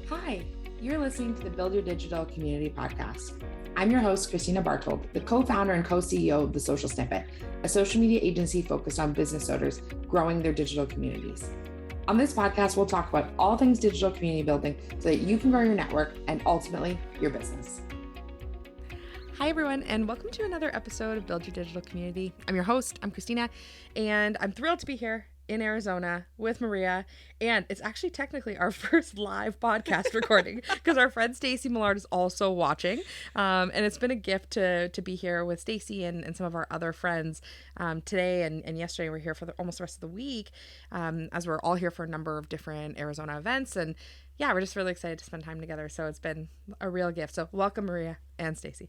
Hi, you're listening to the Build Your Digital Community podcast. I'm your host, Christina Bartold, the co-founder and co-CEO of The Social Snippet, a social media agency focused on business owners growing their digital communities. On this podcast, we'll talk about all things digital community building so that you can grow your network and ultimately your business. Hi, everyone, and welcome to another episode of Build Your Digital Community. I'm your host, I'm Christina, and I'm thrilled to be here in Arizona with Maria, and it's actually technically our first live podcast recording because our friend Stacy Millard is also watching, and it's been a gift to be here with Stacy and some of our other friends today and yesterday. We're here for almost the rest of the week as we're all here for a number of different Arizona events, and yeah, we're just really excited to spend time together. So it's been a real gift. So welcome, Maria and Stacy.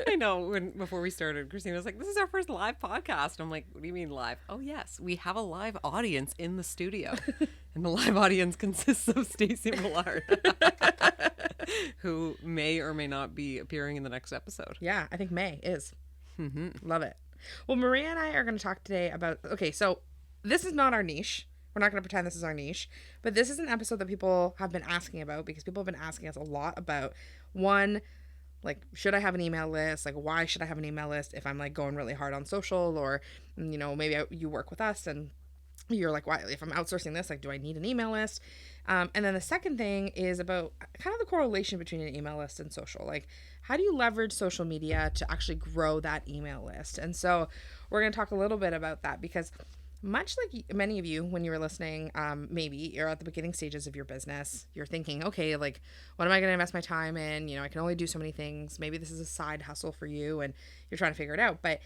I know. Before we started, Christina was like, "This is our first live podcast." I'm like, "What do you mean live?" Oh yes, we have a live audience in the studio, and the live audience consists of Stacy Millard, who may or may not be appearing in the next episode. Yeah, I think May is. Mm-hmm. Love it. Well, Maria and I are going to talk today about. Okay, so this is not our niche. We're not going to pretend this is our niche, but this is an episode that people have been asking about because people have been asking us a lot about, one, like, should I have an email list? Like, why should I have an email list if I'm like going really hard on social, or, you know, maybe you work with us and you're like, why, if I'm outsourcing this, like, do I need an email list? And then the second thing is about kind of the correlation between an email list and social. Like, how do you leverage social media to actually grow that email list? And so we're going to talk a little bit about that because much like many of you, when you were listening, maybe you're at the beginning stages of your business, you're thinking, okay, like, what am I going to invest my time in? You know, I can only do so many things. Maybe this is a side hustle for you and you're trying to figure it out. But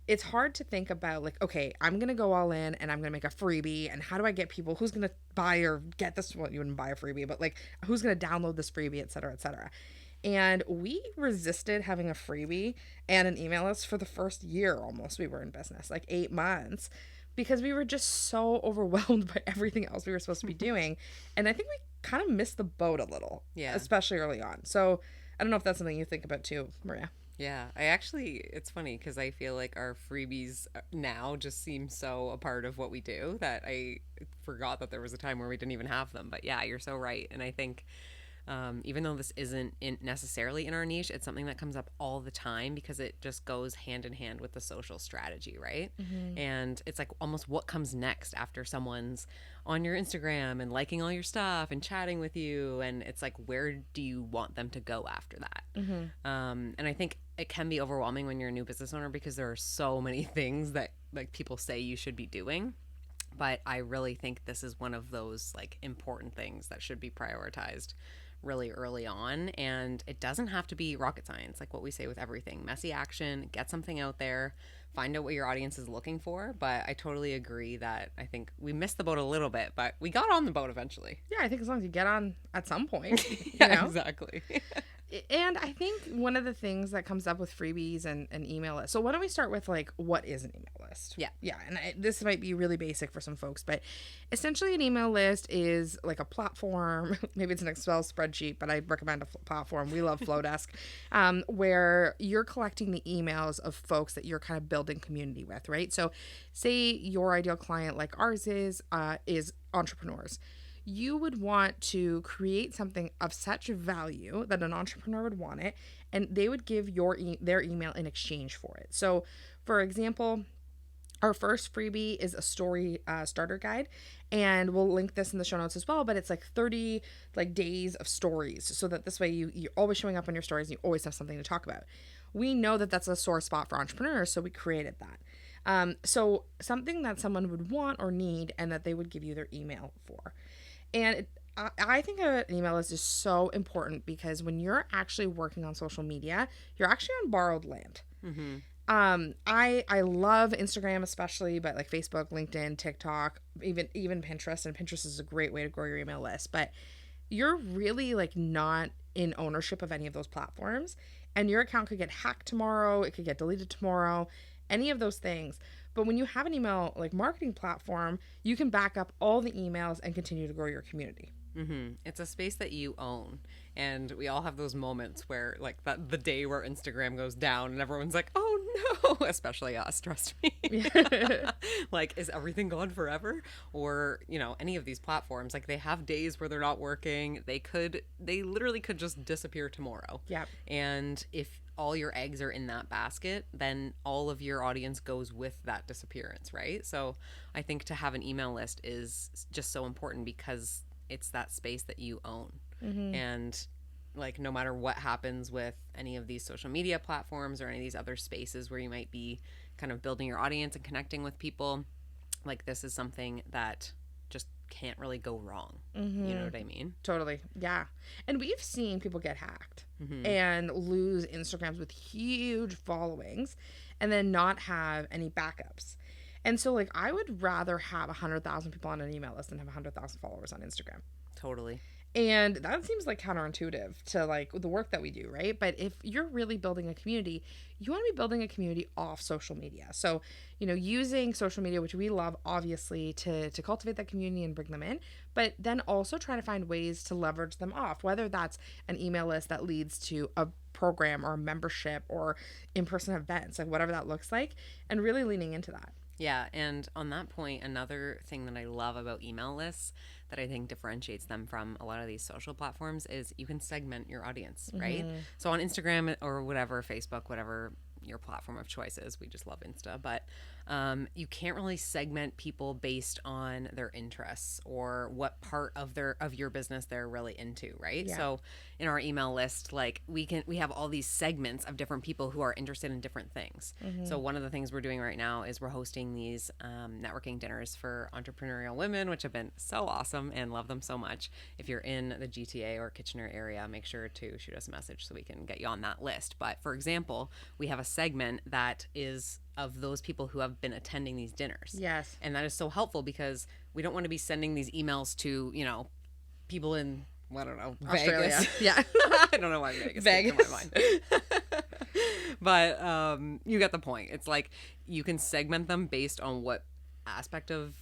it's hard to think about like, okay, I'm going to go all in and I'm going to make a freebie. And how do I get people, who's going to buy or get this? Well, you wouldn't buy a freebie, but like, who's going to download this freebie, et cetera, et cetera. And we resisted having a freebie and an email list for the first year almost we were in business, like 8 months, because we were just so overwhelmed by everything else we were supposed to be doing. And I think we kind of missed the boat a little, especially early on. So I don't know if that's something you think about too, Maria. Yeah, it's funny because I feel like our freebies now just seem so a part of what we do that I forgot that there was a time where we didn't even have them. But yeah, you're so right. And I think even though this isn't necessarily in our niche, it's something that comes up all the time because it just goes hand in hand with the social strategy, right? Mm-hmm. And it's like almost what comes next after someone's on your Instagram and liking all your stuff and chatting with you. And it's like, where do you want them to go after that? Mm-hmm. And I think it can be overwhelming when you're a new business owner because there are so many things that like people say you should be doing. But I really think this is one of those like important things that should be prioritized really early on, and it doesn't have to be rocket science, like what we say with everything. Messy action, get something out there, find out what your audience is looking for. But I totally agree that I think we missed the boat a little bit, but we got on the boat eventually. Yeah, I think as long as you get on at some point. Yeah, you know? Exactly. And I think one of the things that comes up with freebies and email lists. So why don't we start with like, what is an email list? Yeah. Yeah. And this might be really basic for some folks, but essentially an email list is like a platform. Maybe it's an Excel spreadsheet, but I recommend a platform. We love Flowdesk, where you're collecting the emails of folks that you're kind of building community with, right? So say your ideal client, like ours is entrepreneurs. You would want to create something of such value that an entrepreneur would want it, and they would give their email in exchange for it. So, for example, our first freebie is a story starter guide, and we'll link this in the show notes as well, but it's like 30 like days of stories, so that this way you're always showing up on your stories and you always have something to talk about. We know that that's a sore spot for entrepreneurs, so we created that. So something that someone would want or need and that they would give you their email for. And I think an email list is so important because when you're actually working on social media, you're actually on borrowed land. Mm-hmm. I love Instagram especially, but like Facebook, LinkedIn, TikTok, even Pinterest. And Pinterest is a great way to grow your email list. But you're really like not in ownership of any of those platforms. And your account could get hacked tomorrow. It could get deleted tomorrow. Any of those things. But when you have an email like marketing platform, you can back up all the emails and continue to grow your community. It's a space that you own. And we all have those moments where, like, that the day where Instagram goes down and everyone's like, oh no, especially us, trust me. Like, is everything gone forever? Or, you know, any of these platforms, like, they have days where they're not working. They literally could just disappear tomorrow. Yep. And if all your eggs are in that basket, then all of your audience goes with that disappearance, right? So I think to have an email list is just so important because it's that space that you own. And like, no matter what happens with any of these social media platforms or any of these other spaces where you might be kind of building your audience and connecting with people, like, this is something that just can't really go wrong. You know what I mean? Totally. Yeah. And we've seen people get hacked and lose Instagrams with huge followings and then not have any backups. And so, like, I would rather have 100,000 people on an email list than have 100,000 followers on Instagram. Totally. And that seems like counterintuitive to like the work that we do, right? But if you're really building a community, you want to be building a community off social media. So, you know, using social media, which we love, obviously, to cultivate that community and bring them in, but then also trying to find ways to leverage them off, whether that's an email list that leads to a program or a membership or in-person events, like whatever that looks like, and really leaning into that. Yeah, and on that point, another thing that I love about email lists that I think differentiates them from a lot of these social platforms is you can segment your audience, right? So on Instagram or whatever, Facebook, whatever your platform of choice is, we just love Insta, but you can't really segment people based on their interests or what part of your business they're really into, right? Yeah. So in our email list, like, we have all these segments of different people who are interested in different things. So one of the things we're doing right now is we're hosting these networking dinners for entrepreneurial women, which have been so awesome and love them so much. If you're in the GTA or Kitchener area, make sure to shoot us a message so we can get you on that list. But for example, we have a segment that is of those people who have been attending these dinners. Yes. And that is so helpful because we don't want to be sending these emails to, you know, people in, I don't know, Australia. Vegas. Yeah. I don't know why Vegas came to my mind. But you get the point. It's like you can segment them based on what aspect of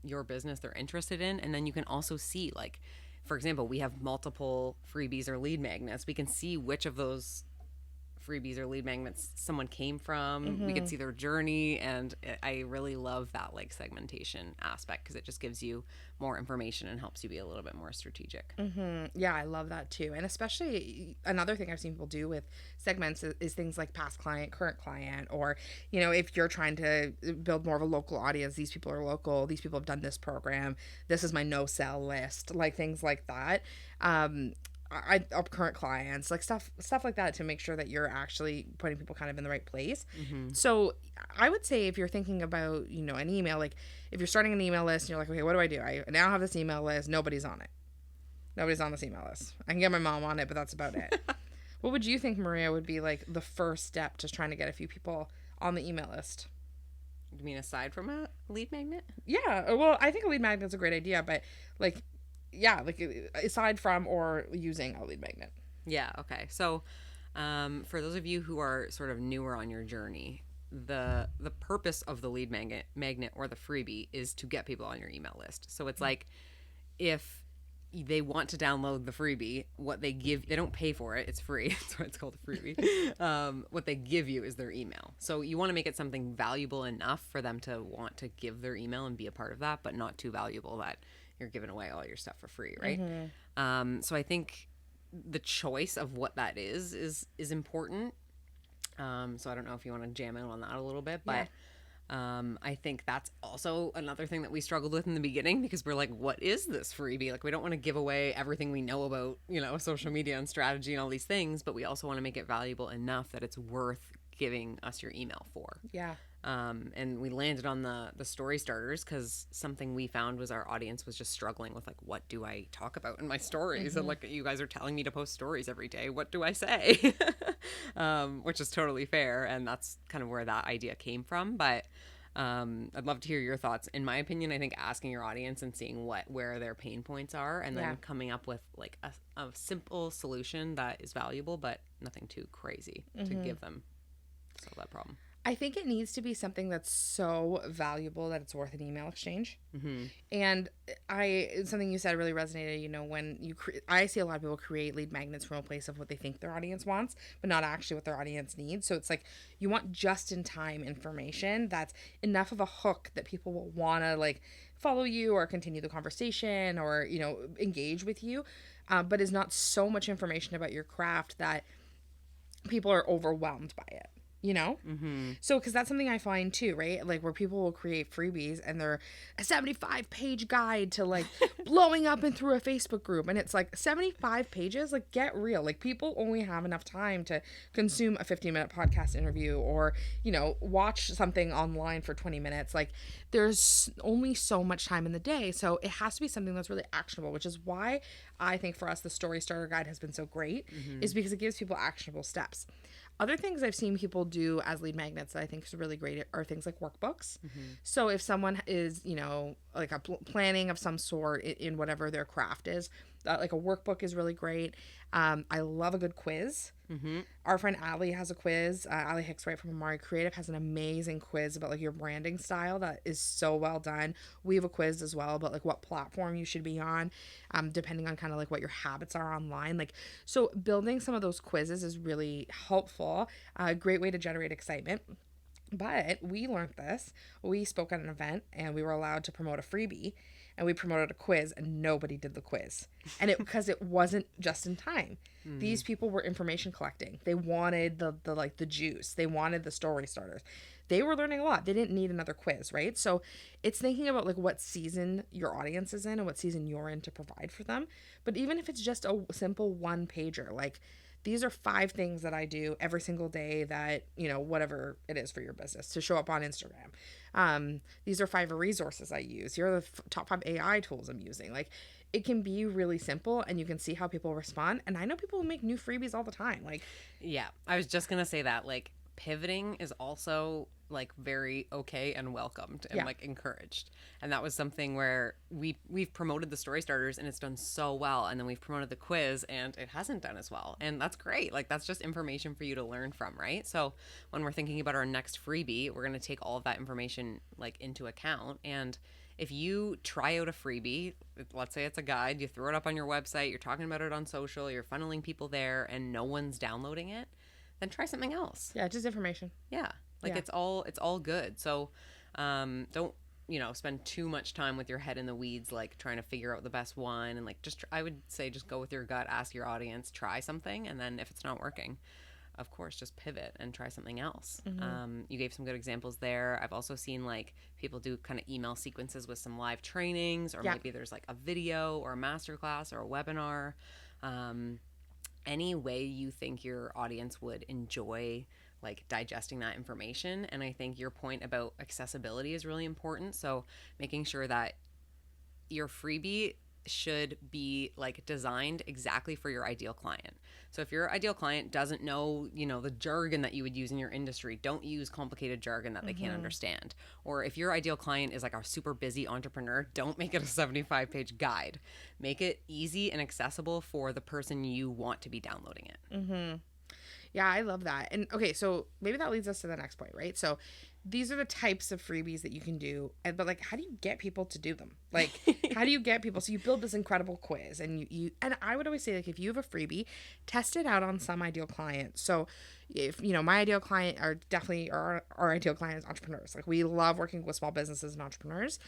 your business they're interested in. And then you can also see, like, for example, we have multiple freebies or lead magnets. We can see which of those freebies or lead magnets someone came from. We can see their journey, and I really love that, like, segmentation aspect because it just gives you more information and helps you be a little bit more strategic. Yeah, I love that too. And especially another thing I've seen people do with segments is things like past client, current client, or, you know, if you're trying to build more of a local audience, these people are local, these people have done this program, this is my no-sell list, like things like that. Our current clients, like stuff like that, to make sure that you're actually putting people kind of in the right place. So I would say if you're thinking about, you know, an email, like if you're starting an email list and you're like, okay, what do? I now have this email list. Nobody's on it. Nobody's on this email list. I can get my mom on it, but that's about it. What would you think, Maria, would be like the first step to trying to get a few people on the email list? You mean aside from a lead magnet? Yeah. Well, I think a lead magnet is a great idea, but like, yeah, like aside from or using a lead magnet. Yeah. Okay. So, for those of you who are sort of newer on your journey, the purpose of the lead magnet or the freebie is to get people on your email list. So it's like, if they want to download the freebie, what they give, they don't pay for it. It's free. That's why it's called a freebie. What they give you is their email. So you want to make it something valuable enough for them to want to give their email and be a part of that, but not too valuable that you're giving away all your stuff for free, right? So I think the choice of what that is important. So I don't know if you want to jam in on that a little bit, but I think that's also another thing that we struggled with in the beginning, because we're like, what is this freebie? Like, we don't want to give away everything we know about, you know, social media and strategy and all these things, but we also want to make it valuable enough that it's worth giving us your email for. Yeah. And we landed on the story starters because something we found was our audience was just struggling with, like, what do I talk about in my stories? And like, you guys are telling me to post stories every day. What do I say? Which is totally fair. And that's kind of where that idea came from. But I'd love to hear your thoughts. In my opinion, I think asking your audience and seeing where their pain points are, and then coming up with like a simple solution that is valuable, but nothing too crazy to give them solve that problem. I think it needs to be something that's so valuable that it's worth an email exchange. Mm-hmm. And something you said really resonated. When I see a lot of people create lead magnets from a place of what they think their audience wants, but not actually what their audience needs. So it's like you want just in time information that's enough of a hook that people will want to like follow you or continue the conversation or engage with you, but is not so much information about your craft that people are overwhelmed by it. Mm-hmm. So, because that's something I find too, right? Like where people will create freebies and they're a 75-page guide to like blowing up and through a Facebook group. And it's like 75 pages, like get real. Like people only have enough time to consume a 15-minute podcast interview or, watch something online for 20 minutes. Like there's only so much time in the day. So it has to be something that's really actionable, which is why I think for us, the Story Starter Guide has been so great, is because it gives people actionable steps. Other things I've seen people do as lead magnets that I think is really great are things like workbooks. Mm-hmm. So if someone is, like a planning of some sort in whatever their craft is, like a workbook is really great. I love a good quiz. Mm-hmm. Our friend Allie has a quiz. Allie Hicks, right from Amari Creative, has an amazing quiz about like your branding style that is so well done. We have a quiz as well about like what platform you should be on, depending on kind of like what your habits are online. Like, so building some of those quizzes is really helpful. A great way to generate excitement. But we learned this. We spoke at an event and we were allowed to promote a freebie, and we promoted a quiz and nobody did the quiz. And because it wasn't just in time. These people were information collecting. They wanted the juice. They wanted the story starters. They were learning a lot. They didn't need another quiz, right? So it's thinking about like what season your audience is in and what season you're in to provide for them. But even if it's just a simple one pager, like these are 5 things that I do every single day that, whatever it is for your business to show up on Instagram. These are 5 resources I use. Here are the top 5 AI tools I'm using. Like it can be really simple and you can see how people respond. And I know people who make new freebies all the time. Like, yeah, I was just going to say that like pivoting is also like very okay and welcomed and like encouraged. And that was something where we've promoted the story starters and it's done so well, and then we've promoted the quiz and it hasn't done as well, and that's great. Like that's just information for you to learn from, right? So when we're thinking about our next freebie, we're going to take all of that information like into account. And if you try out a freebie, let's say it's a guide, you throw it up on your website, you're talking about it on social, you're funneling people there and no one's downloading it, then try something else. Yeah, just information. Yeah. Like it's all good. So don't, spend too much time with your head in the weeds, like trying to figure out the best one. And like, I would say just go with your gut, ask your audience, try something. And then if it's not working, of course, just pivot and try something else. Mm-hmm. You gave some good examples there. I've also seen like people do kind of email sequences with some live trainings, or maybe there's like a video or a masterclass or a webinar. Any way you think your audience would enjoy like digesting that information. And I think your point about accessibility is really important. So making sure that your freebie should be like designed exactly for your ideal client. So if your ideal client doesn't know, the jargon that you would use in your industry, don't use complicated jargon that they can't understand. Or if your ideal client is like a super busy entrepreneur, don't make it a 75-page guide. Make it easy and accessible for the person you want to be downloading it. Mm-hmm. Yeah, I love that. And okay, so maybe that leads us to the next point, right? So these are the types of freebies that you can do, but like, how do you get people to do them? Like, how do you get people? So you build this incredible quiz, and and I would always say, like, if you have a freebie, test it out on some ideal client. So if, my ideal client are definitely our ideal client is entrepreneurs. Like we love working with small businesses and entrepreneurs,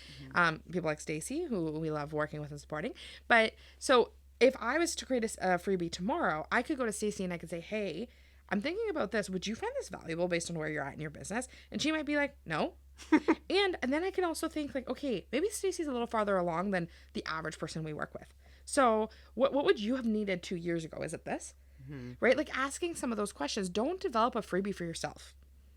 people like Stacy, who we love working with and supporting. But so if I was to create a freebie tomorrow, I could go to Stacy and I could say, hey, I'm thinking about this. Would you find this valuable based on where you're at in your business? And she might be like, no. and then I can also think like, okay, maybe Stacey's a little farther along than the average person we work with. So what would you have needed 2 years ago? Is it this? Mm-hmm. Right? Like asking some of those questions. Don't develop a freebie for yourself.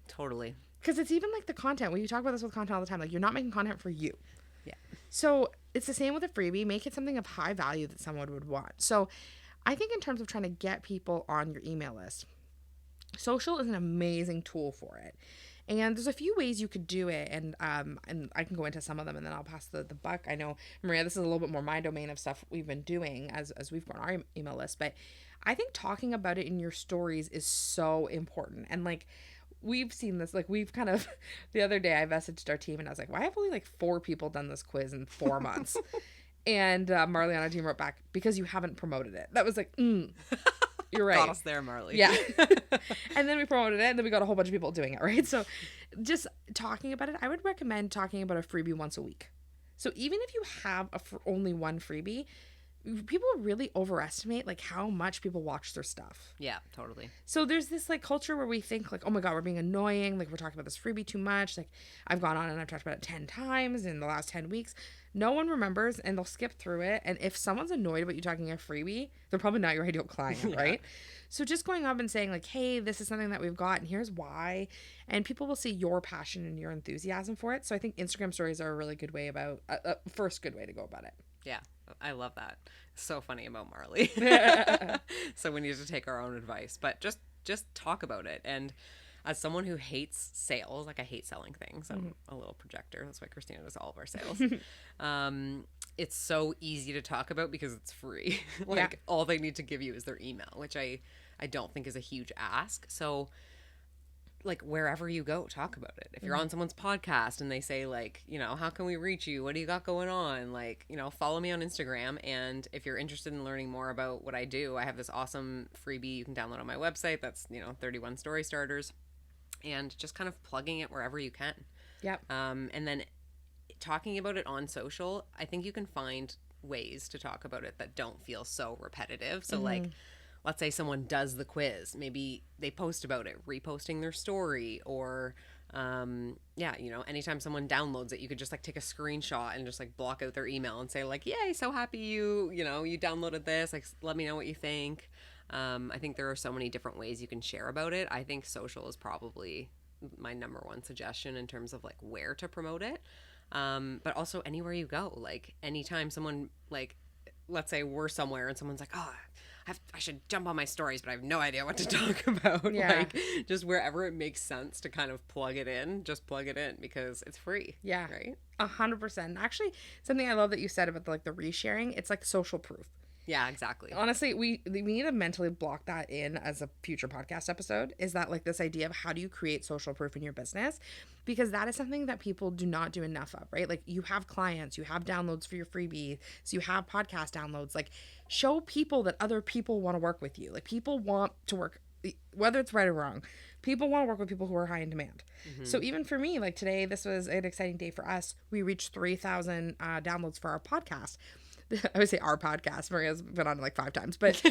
Totally. Because it's even like the content. We talk about this with content all the time. Like you're not making content for you. Yeah. So it's the same with a freebie. Make it something of high value that someone would want. So I think in terms of trying to get people on your email list, social is an amazing tool for it. And there's a few ways you could do it, and I can go into some of them, and then I'll pass the buck. I know, Maria, this is a little bit more my domain of stuff we've been doing as we've grown our email list, but I think talking about it in your stories is so important. And like we've seen this, like we've kind of, the other day I messaged our team and I was like, why have only like 4 people done this quiz in 4 months? And Marley on our team wrote back, because you haven't promoted it. That was like, you're right. Got us there, Marley. Yeah. And then we promoted it, and then we got a whole bunch of people doing it, right? So just talking about it, I would recommend talking about a freebie once a week. So even if you have only one freebie, people really overestimate like how much people watch their stuff. Yeah, totally. So there's this like culture where we think like, oh my God, we're being annoying. Like we're talking about this freebie too much. Like I've gone on and I've talked about it 10 times in the last 10 weeks. No one remembers and they'll skip through it. And if someone's annoyed about you talking a freebie, they're probably not your ideal client, Yeah. right? So just going up and saying like, hey, this is something that we've got and here's why. And people will see your passion and your enthusiasm for it. So I think Instagram stories are a really good way about, first good way to go about it. Yeah, I love that. So funny about Marley. So we need to take our own advice, but just talk about it. And as someone who hates sales, like I hate selling things, I'm a little projector. That's why Christina does all of our sales. It's so easy to talk about because it's free. Like all they need to give you is their email, which I don't think is a huge ask. So like wherever you go, talk about it. If you're on someone's podcast and they say like, you know, how can we reach you? What do you got going on? Like, you know, follow me on Instagram. And if you're interested in learning more about what I do, I have this awesome freebie you can download on my website. That's, 31 story starters, and just kind of plugging it wherever you can. Yep. And then talking about it on social, I think you can find ways to talk about it that don't feel so repetitive. So like, let's say someone does the quiz, maybe they post about it, reposting their story, or anytime someone downloads it, you could just like take a screenshot and just like block out their email and say like, yay, so happy you downloaded this, like let me know what you think. I think there are so many different ways you can share about it. I think social is probably my number one suggestion in terms of like where to promote it. But also anywhere you go, like anytime someone, like let's say we're somewhere and someone's like, oh, I should jump on my stories, but I have no idea what to talk about. Yeah. Like just wherever it makes sense to kind of plug it in, just plug it in because it's free. Yeah. Right. 100%. Actually, something I love that you said about the resharing, it's like social proof. Yeah, exactly. Honestly, we need to mentally block that in as a future podcast episode, is that like this idea of how do you create social proof in your business? Because that is something that people do not do enough of, right? Like you have clients, you have downloads for your freebie, so you have podcast downloads. Like show people that other people want to work with you. Like people want to work, whether it's right or wrong, people want to work with people who are high in demand. So even for me, like today, this was an exciting day for us. We reached 3,000 downloads for our podcast. I would say our podcast. Maria's been on it like 5 times, but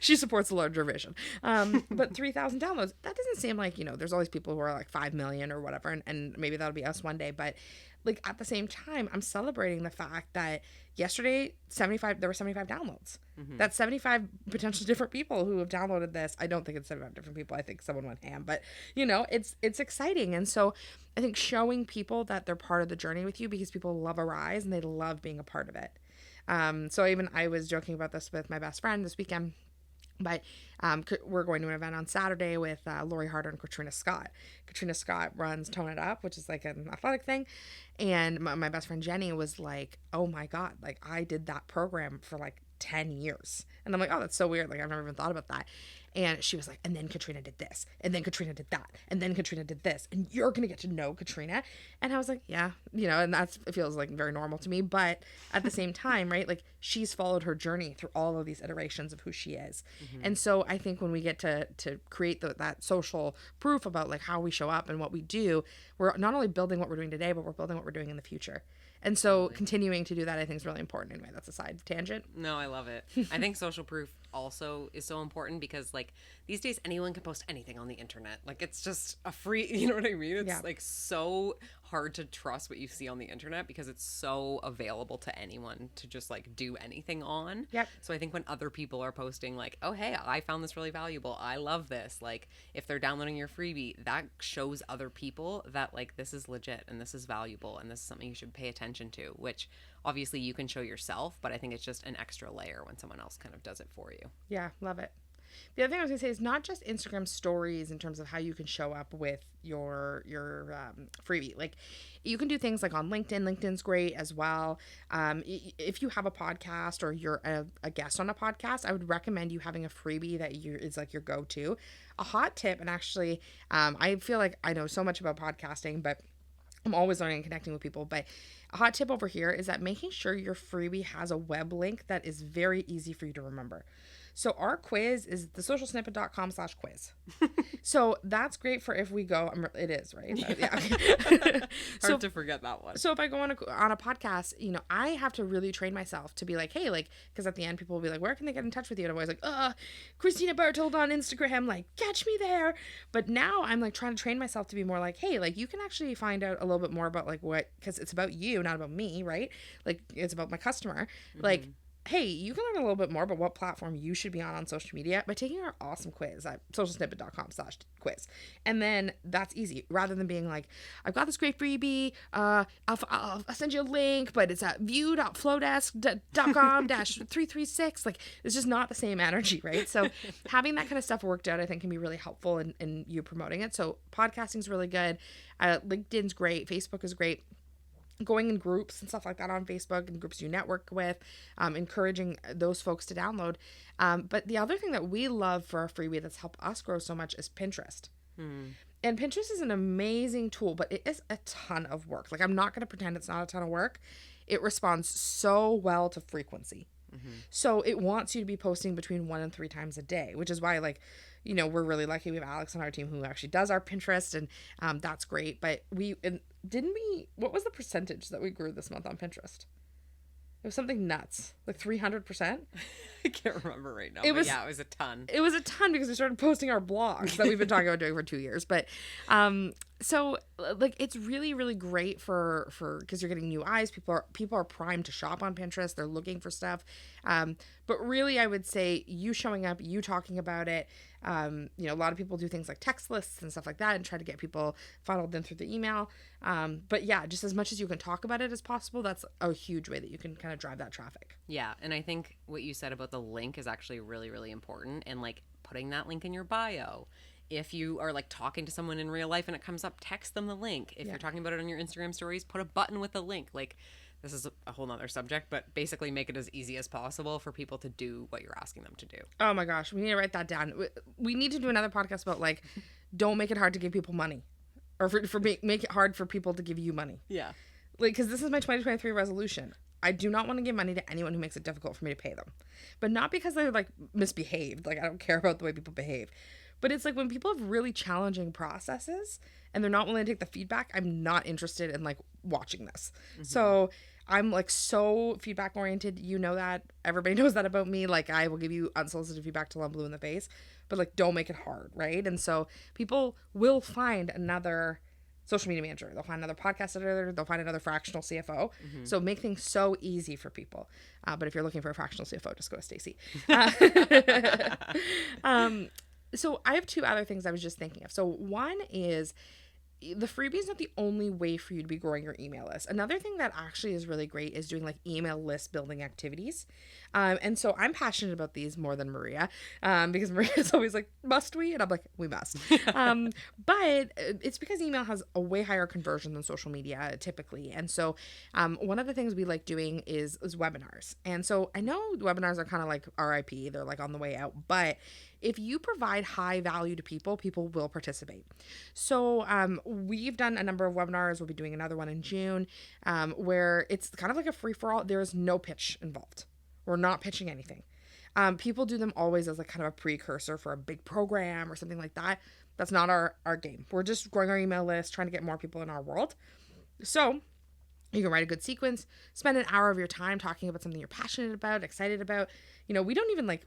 she supports a larger vision. But 3,000 downloads, that doesn't seem like, there's always people who are like 5 million or whatever. And maybe that'll be us one day. But like at the same time, I'm celebrating the fact that yesterday, there were 75 downloads. That's 75 potentially different people who have downloaded this. I don't think it's 75 different people. I think someone went ham, but it's exciting. And so I think showing people that they're part of the journey with you, because people love a rise and they love being a part of it. So I was joking about this with my best friend this weekend, but we're going to an event on Saturday with Lori Harder and Katrina Scott. Katrina Scott runs Tone It Up, which is like an athletic thing. And my best friend Jenny was like, oh my God, like I did that program for like 10 years. And I'm like, oh, that's so weird. Like I've never even thought about that. And she was like, and then Katrina did this, and then Katrina did that, and then Katrina did this, and you're going to get to know Katrina. And I was like, yeah, and it feels like very normal to me. But at the same time, right, like she's followed her journey through all of these iterations of who she is. And so I think when we get to create that social proof about like how we show up and what we do, we're not only building what we're doing today, but we're building what we're doing in the future. And so continuing to do that, I think, is really important. Anyway, that's a side tangent. No, I love it. I think social proof also is so important because like these days anyone can post anything on the internet. Like it's just a free, you know what I mean? It's like so hard to trust what you see on the internet because it's so available to anyone to just like do anything on. Yep. So I think when other people are posting like, oh, hey, I found this really valuable, I love this, like if they're downloading your freebie, that shows other people that like this is legit and this is valuable and this is something you should pay attention to, which obviously you can show yourself, but I think it's just an extra layer when someone else kind of does it for you. Yeah, love it. The other thing I was gonna say is not just Instagram stories in terms of how you can show up with your freebie. Like, you can do things like on LinkedIn. LinkedIn's great as well. If you have a podcast or you're a guest on a podcast, I would recommend you having a freebie that is like your go-to. A hot tip, and actually, I feel like I know so much about podcasting, but I'm always learning and connecting with people. But a hot tip over here is that making sure your freebie has a web link that is very easy for you to remember. So our quiz is thesocialsnippet.com/quiz. So that's great for if we go, it is, right? Yeah. Hard to forget that one. So if I go on a podcast, I have to really train myself to be like, hey, like, because at the end people will be like, where can they get in touch with you? And I'm always like, Christina Bartold on Instagram, like, catch me there. But now I'm like trying to train myself to be more like, hey, like, you can actually find out a little bit more about like because it's about you, not about me, right? Like, it's about my customer. Like, hey, you can learn a little bit more about what platform you should be on social media by taking our awesome quiz at socialsnippet.com/quiz. And then that's easy, rather than being like, I've got this great freebie, I'll send you a link, but it's at view.flowdesk.com-336. Like, it's just not the same energy, right? So having that kind of stuff worked out, I think, can be really helpful in you promoting it. So podcasting is really good. LinkedIn's great. Facebook is great. Going in groups and stuff like that on Facebook and groups you network with, encouraging those folks to download. But the other thing that we love for our freebie that's helped us grow so much is Pinterest. And Pinterest is an amazing tool, but it is a ton of work. Like, I'm not going to pretend it's not a ton of work. It responds so well to frequency. So it wants you to be posting between 1 and 3 times a day, which is why, like, we're really lucky we have Alex on our team who actually does our Pinterest, and that's great. But what was the percentage that we grew this month on Pinterest? It was something nuts, like 300%. I can't remember right now. It was a ton. It was a ton because we started posting our blogs that we've been talking about doing for 2 years. But so like, it's really, really great for because you're getting new eyes. People are primed to shop on Pinterest. They're looking for stuff. But really, I would say you showing up, you talking about it. A lot of people do things like text lists and stuff like that and try to get people funneled in through the email. But yeah, just as much as you can talk about it as possible, that's a huge way that you can kind of drive that traffic. Yeah. And I think what you said about the link is actually really, really important. And like putting that link in your bio. If you are like talking to someone in real life and it comes up, text them the link. If you're talking about it on your Instagram stories, put a button with a link. Like, this is a whole nother subject, but basically make it as easy as possible for people to do what you're asking them to do. Oh my gosh, we need to write that down. We need to do another podcast about like, don't make it hard to give people money, or make it hard for people to give you money. Yeah. Like, because this is my 2023 resolution. I do not want to give money to anyone who makes it difficult for me to pay them, but not because they're like misbehaved. Like, I don't care about the way people behave, but it's like when people have really challenging processes and they're not willing to take the feedback, I'm not interested in like watching this. So I'm like so feedback oriented. You know that. Everybody knows that about me. Like, I will give you unsolicited feedback till I'm blue in the face, but like, don't make it hard, right? And so people will find another social media manager. They'll find another podcast editor. They'll find another fractional CFO. So make things so easy for people. But if you're looking for a fractional CFO, just go to Stacy. So I have 2 other things I was just thinking of. So one is, the freebie is not the only way for you to be growing your email list. Another thing that actually is really great is doing like email list building activities. And so I'm passionate about these more than Maria, because Maria's always like, must we? And I'm like, we must. But it's because email has a way higher conversion than social media typically. And so one of the things we like doing is webinars. And so I know webinars are kind of like RIP. They're like on the way out. But if you provide high value to people, people will participate. So we've done a number of webinars. We'll be doing another one in June, where it's kind of like a free-for-all. There is no pitch involved. We're not pitching anything. People do them always as like kind of a precursor for a big program or something like that. That's not our game. We're just growing our email list, trying to get more people in our world. So you can write a good sequence, spend an hour of your time talking about something you're passionate about, excited about. We don't even like,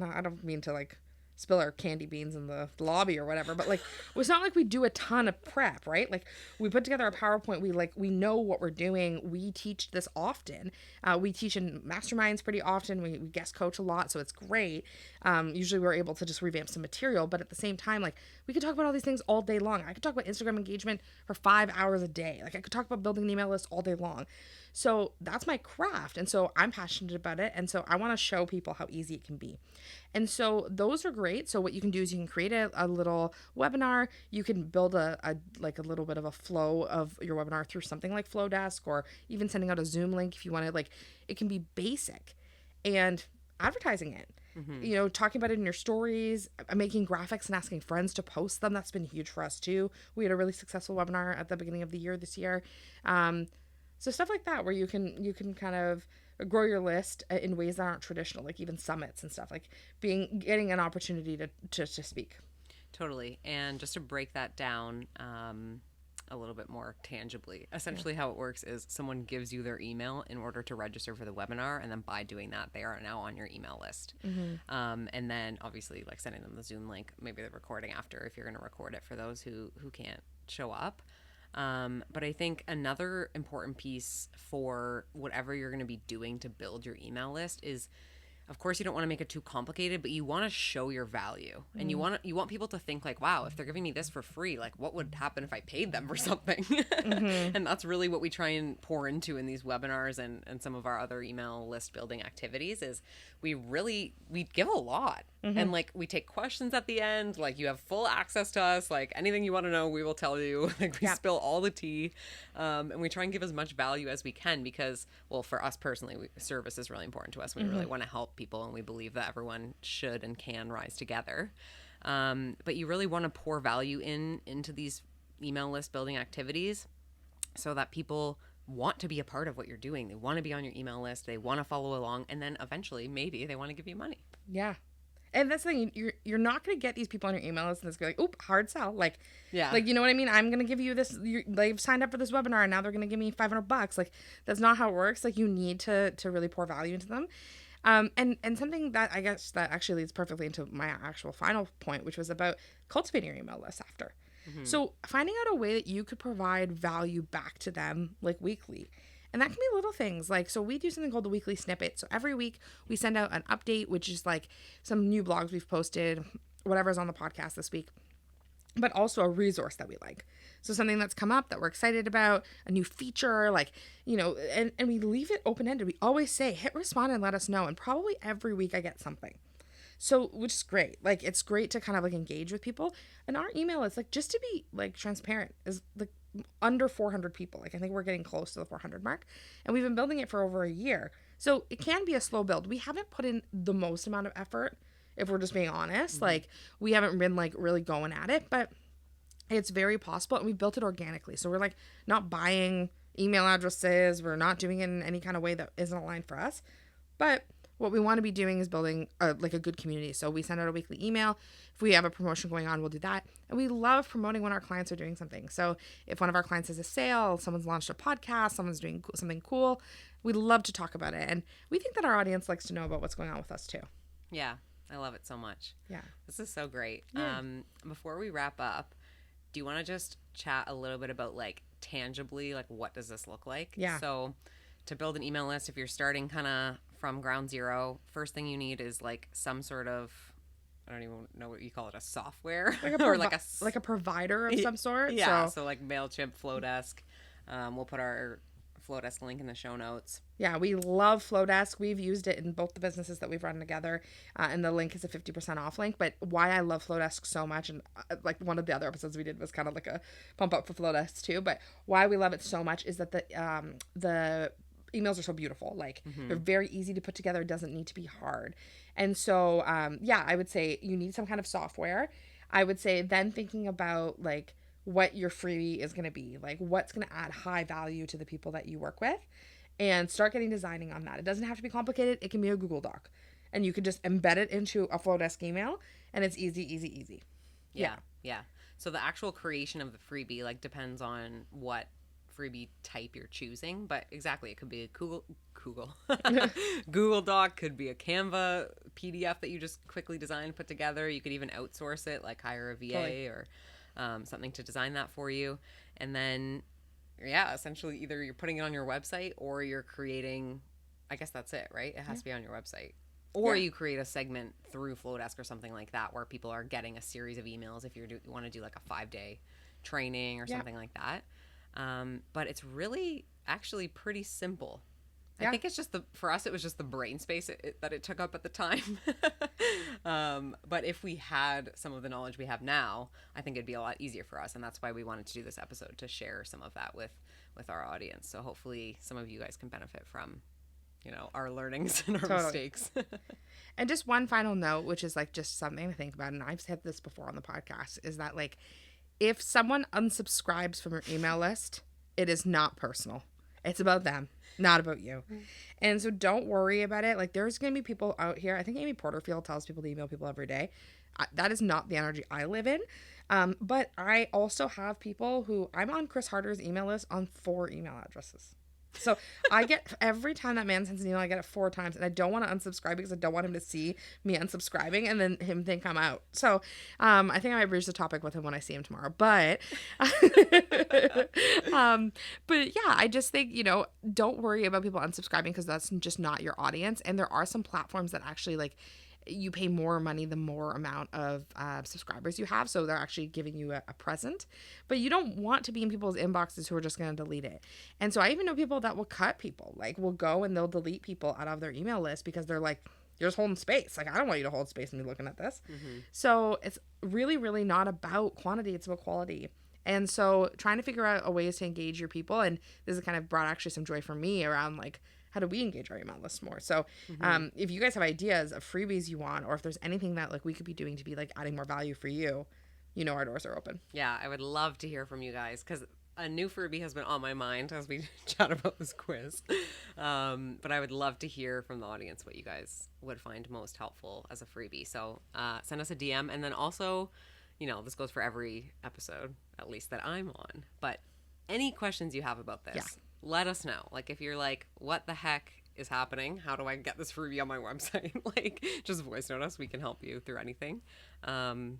I don't mean to like spill our candy beans in the lobby or whatever, but like, it's not like we do a ton of prep, right? Like, we put together a PowerPoint. We know what we're doing. We teach this often. We teach in masterminds pretty often. We guest coach a lot, so it's great. Usually we're able to just revamp some material, but at the same time, like, we could talk about all these things all day long. I could talk about Instagram engagement for 5 hours a day. Like, I could talk about building an email list all day long. So that's my craft. And so I'm passionate about it. And so I want to show people how easy it can be. And so those are great. So what you can do is you can create a little webinar. You can build a like a little bit of a flow of your webinar through something like Flowdesk, or even sending out a Zoom link if you want to. Like, it can be basic, and advertising it. You know, talking about it in your stories, making graphics and asking friends to post them. That's been huge for us too. We had a really successful webinar at the beginning of the year this year. So stuff like that, where you can kind of grow your list in ways that aren't traditional, like even summits and stuff, like getting an opportunity to speak. Totally. And just to break that down, a little bit more tangibly. Essentially, how it works is someone gives you their email in order to register for the webinar, and then by doing that, they are now on your email list. And then obviously, like sending them the Zoom link, maybe the recording after if you're going to record it for those who can't show up. But I think another important piece for whatever you're going to be doing to build your email list is, of course, you don't want to make it too complicated, but you want to show your value, and you want people to think like, wow, if they're giving me this for free, like what would happen if I paid them for something? And that's really what we try and pour into in these webinars and some of our other email list building activities is we give a lot. And like we take questions at the end, like you have full access to us, like anything you want to know, we will tell you. Like we spill all the tea, and we try and give as much value as we can because, well, for us personally, service is really important to us. We really want to help people, and we believe that everyone should and can rise together. But you really want to pour value into these email list building activities so that people want to be a part of what you're doing. They want to be on your email list. They want to follow along, and then eventually maybe they want to give you money. Yeah. And that's the thing, you're not going to get these people on your email list and it's going to be like, oop, hard sell. Like, like, you know what I mean? I'm going to give you this, they've signed up for this webinar and now they're going to give me $500. Like, that's not how it works. Like, you need to really pour value into them. And something that I guess that actually leads perfectly into my actual final point, which was about cultivating your email list after. So finding out a way that you could provide value back to them, like weekly. And that can be little things. Like, so we do something called the weekly snippet. So every week we send out an update, which is like some new blogs we've posted, whatever's on the podcast this week, but also a resource that we like. So something that's come up that we're excited about, a new feature, like, you know, and we leave it open-ended. We always say, hit respond and let us know. And probably every week I get something. So, which is great. Like, it's great to kind of like engage with people. And our email is like, just to be like transparent, is like under 400 people. Like, I think we're getting close to the 400 mark, and we've been building it for over a year. So it can be a slow build. We haven't put in the most amount of effort, if we're just being honest. Like, we haven't been like really going at it, but it's very possible. And we built it organically. So we're like not buying email addresses. We're not doing it in any kind of way that isn't aligned for us. But what we want to be doing is building like a good community. So we send out a weekly email. If we have a promotion going on, we'll do that. And we love promoting when our clients are doing something. So if one of our clients has a sale, someone's launched a podcast, someone's doing something cool, we love to talk about it. And we think that our audience likes to know about what's going on with us too. Yeah, I love it so much. Yeah. This is so great. Yeah. Before we wrap up, do you want to just chat a little bit about like tangibly, like what does this look like? Yeah. So to build an email list, if you're starting kind of from ground zero, first thing you need is like some sort of, I don't even know what you call it, a software Like a or like a provider of some sort. Yeah. So like MailChimp, Flowdesk. We'll put our Flowdesk link in the show notes. Yeah, we love Flowdesk. We've used it in both the businesses that we've run together, and the link is a 50% off link. But why I love Flowdesk so much, and like one of the other episodes we did was kind of like a pump up for Flowdesk too. But why we love it so much is that the emails are so beautiful. Like, they're very easy to put together. It doesn't need to be hard. And so, yeah, I would say you need some kind of software. I would say then thinking about like what your freebie is going to be, like what's going to add high value to the people that you work with, and start getting designing on that. It doesn't have to be complicated. It can be a Google Doc, and you could just embed it into a Flowdesk email, and it's easy, easy, easy. Yeah. So the actual creation of the freebie like depends on what freebie type you're choosing, but exactly, it could be a Google Doc, could be a Canva PDF that you just quickly design and put together. You could even outsource it, like hire a VA or something to design that for you. And then essentially either you're putting it on your website or you're creating, I guess that's it, right? It has to be on your website. Or you create a segment through Flowdesk or something like that where people are getting a series of emails if you want to do like a 5-day training or something like that. But it's really actually pretty simple. Yeah. I think it's just for us, it was just the brain space that it took up at the time. But if we had some of the knowledge we have now, I think it'd be a lot easier for us. And that's why we wanted to do this episode, to share some of that with our audience. So hopefully some of you guys can benefit from, our learnings and our mistakes. And just one final note, which is like just something to think about, and I've said this before on the podcast, is that like if someone unsubscribes from your email list, it is not personal. It's about them, not about you. And so don't worry about it. Like, there's going to be people out here. I think Amy Porterfield tells people to email people every day. That is not the energy I live in. But I also have people who, I'm on Chris Harder's email list on 4 email addresses. So I get, every time that man sends an email, I get it 4 times, and I don't want to unsubscribe because I don't want him to see me unsubscribing and then him think I'm out. So I think I might bridge the topic with him when I see him tomorrow. But but yeah, I just think, don't worry about people unsubscribing because that's just not your audience. And there are some platforms that actually like, you pay more money the more amount of subscribers you have. So they're actually giving you a present. But you don't want to be in people's inboxes who are just going to delete it. And so I even know people that will cut people. Like, will go and they'll delete people out of their email list because they're like, you're just holding space. Like, I don't want you to hold space and be looking at this. Mm-hmm. So it's really, really not about quantity. It's about quality. And so trying to figure out a ways to engage your people. And this has kind of brought actually some joy for me around like, how do we engage our email list more? So if you guys have ideas of freebies you want, or if there's anything that like we could be doing to be like adding more value for you, our doors are open. Yeah, I would love to hear from you guys because a new freebie has been on my mind as we chat about this quiz. But I would love to hear from the audience what you guys would find most helpful as a freebie. So send us a DM. And then also, this goes for every episode, at least that I'm on. But any questions you have about this, let us know. Like, if you're like, what the heck is happening? How do I get this freebie on my website? Like, just voice note us. We can help you through anything. And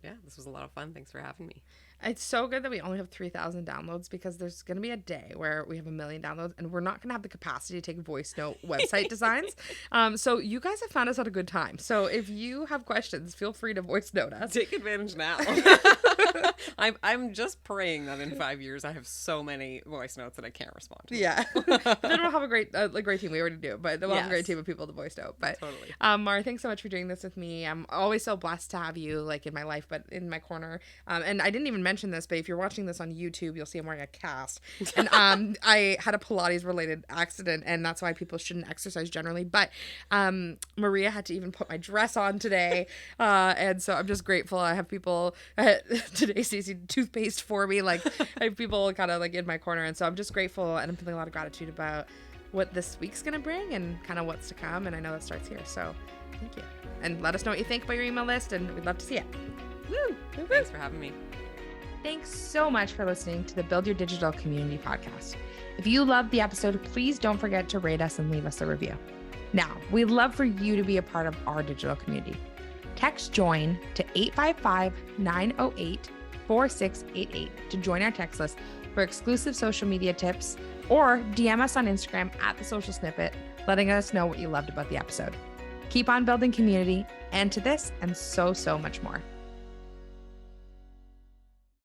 yeah, this was a lot of fun. Thanks for having me. It's so good that we only have 3,000 downloads because there's going to be a day where we have 1 million downloads and we're not going to have the capacity to take voice note website designs. So you guys have found us at a good time. So if you have questions, feel free to voice note us. Take advantage now. I'm just praying that in 5 years I have so many voice notes that I can't respond to. Yeah. Then we'll have a great team. We already do, but we'll have a great team of people to voice note. But totally. Mara, thanks so much for doing this with me. I'm always so blessed to have you like in my life, but in my corner. And I didn't even mention this, but if you're watching this on YouTube, you'll see I'm wearing a cast. And I had a Pilates related accident, and that's why people shouldn't exercise generally. But Maria had to even put my dress on today. And so I'm just grateful. I have people today, Stacey, toothpaste for me. Like, I have people kind of like in my corner. And so I'm just grateful, and I'm feeling a lot of gratitude about what this week's going to bring and kind of what's to come. And I know that starts here. So thank you. And let us know what you think about your email list, and we'd love to see it. Woo! Thanks for having me. Thanks so much for listening to the Build Your Digital Community podcast. If you loved the episode, please don't forget to rate us and leave us a review. Now, we'd love for you to be a part of our digital community. Text JOIN to 855-908-4688 to join our text list for exclusive social media tips, or DM us on Instagram at The Social Snippet, letting us know what you loved about the episode. Keep on building community, and to this and so much more.